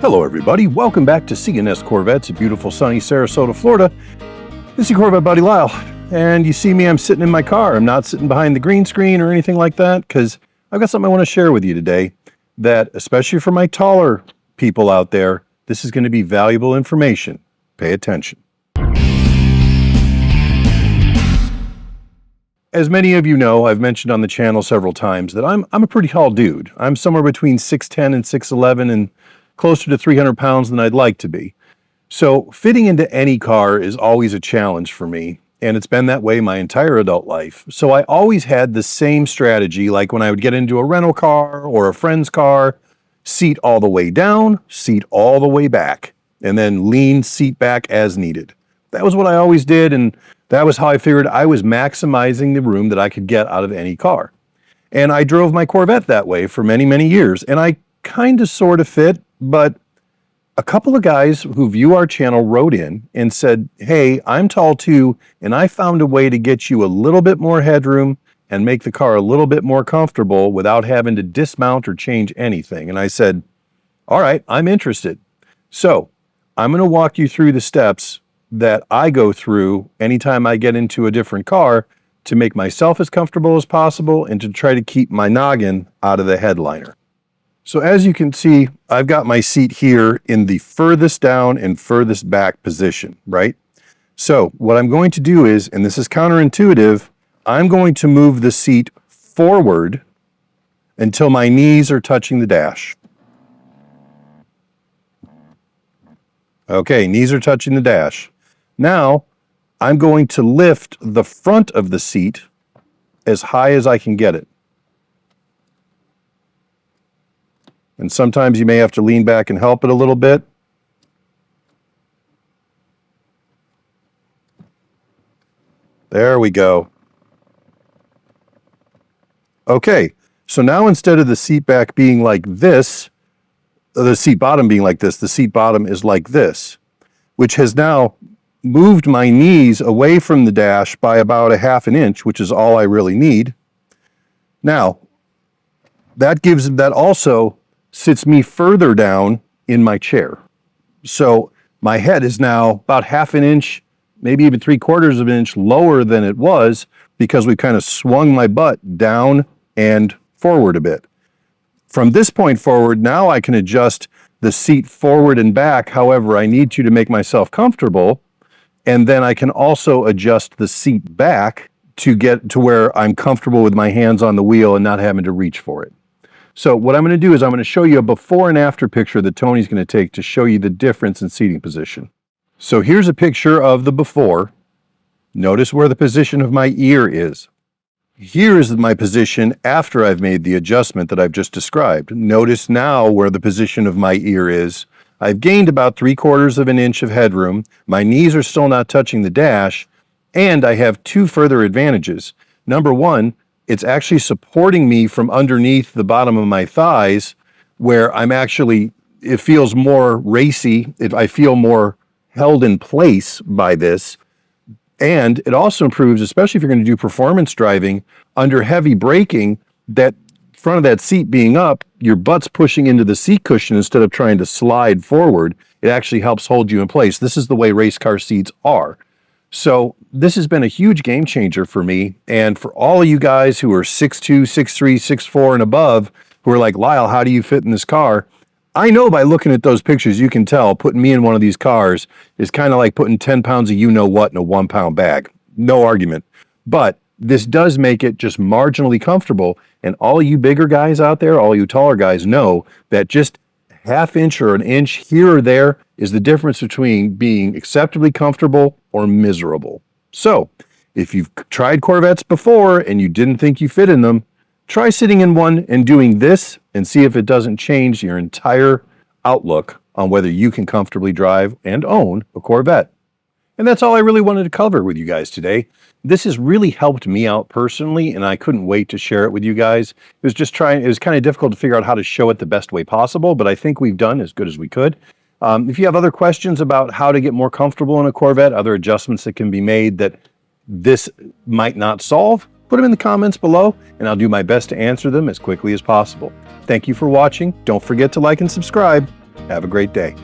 Hello everybody, welcome back to CNS Corvettes in beautiful sunny Sarasota, Florida. This is your Corvette buddy Lyle, and you see me, I'm sitting in my car. I'm not sitting behind the green screen or anything like that, because I've got something I want to share with you today that, especially for my taller people out there, this is going to be valuable information. Pay attention. As many of you know, I've mentioned on the channel several times that I'm a pretty tall dude. I'm somewhere between 6'10 and 6'11 and closer to 300 pounds than I'd like to be. So fitting into any car is always a challenge for me, and it's been that way my entire adult life. So I always had the same strategy, like when I would get into a rental car or a friend's car, seat all the way down, seat all the way back, and then lean seat back as needed. That was what I always did, and that was how I figured I was maximizing the room that I could get out of any car. And I drove my Corvette that way for many, many years, and I kind of sort of fit. But a couple of guys who view our channel wrote in and said, hey, I'm tall too, and I found a way to get you a little bit more headroom and make the car a little bit more comfortable without having to dismount or change anything. And I said, all right, I'm interested. So I'm going to walk you through the steps that I go through anytime I get into a different car to make myself as comfortable as possible and to try to keep my noggin out of the headliner. So as you can see, I've got my seat here in the furthest down and furthest back position, right? So what I'm going to do is, and this is counterintuitive, I'm going to move the seat forward until my knees are touching the dash. Okay, knees are touching the dash. Now, I'm going to lift the front of the seat as high as I can get it. And sometimes you may have to lean back and help it a little bit. There we go. Okay, so now instead of the seat back being like this, the seat bottom being like this, the seat bottom is like this, which has now moved my knees away from the dash by about a ½ an inch, which is all I really need. Now, that also sits me further down in my chair. So my head is now about ½ an inch, maybe even 3/4 of an inch lower than it was because we kind of swung my butt down and forward a bit. From this point forward, now I can adjust the seat forward and back however I need to make myself comfortable. And then I can also adjust the seat back to get to where I'm comfortable with my hands on the wheel and not having to reach for it. So what I'm going to do is I'm going to show you a before and after picture that Tony's going to take to show you the difference in seating position. So here's a picture of the before. Notice where the position of my ear is. Here is my position after I've made the adjustment that I've just described. Notice now where the position of my ear is. I've gained about 3/4 of an inch of headroom. My knees are still not touching the dash, and I have two further advantages. Number one, it's actually supporting me from underneath the bottom of my thighs where it feels more racy. I feel more held in place by this. And it also improves, especially if you're going to do performance driving, under heavy braking, that front of that seat being up, your butt's pushing into the seat cushion instead of trying to slide forward. It actually helps hold you in place. This is the way race car seats are. So this has been a huge game changer for me. And for all of you guys who are 6'2", 6'3", 6'4", and above, who are like, Lyle, how do you fit in this car? I know by looking at those pictures, you can tell putting me in one of these cars is kind of like putting 10 pounds of you-know-what in a 1-pound bag. No argument. But this does make it just marginally comfortable. And all you bigger guys out there, all you taller guys know that just ½ inch or an inch here or there is the difference between being acceptably comfortable or miserable. So if you've tried Corvettes before and you didn't think you fit in them, try sitting in one and doing this and see if it doesn't change your entire outlook on whether you can comfortably drive and own a Corvette. And that's all I really wanted to cover with you guys today. This has really helped me out personally, and I couldn't wait to share it with you guys. It was kind of difficult to figure out how to show it the best way possible, but I think we've done as good as we could. If you have other questions about how to get more comfortable in a Corvette, other adjustments that can be made that this might not solve, put them in the comments below, and I'll do my best to answer them as quickly as possible. Thank you for watching. Don't forget to like and subscribe. Have a great day.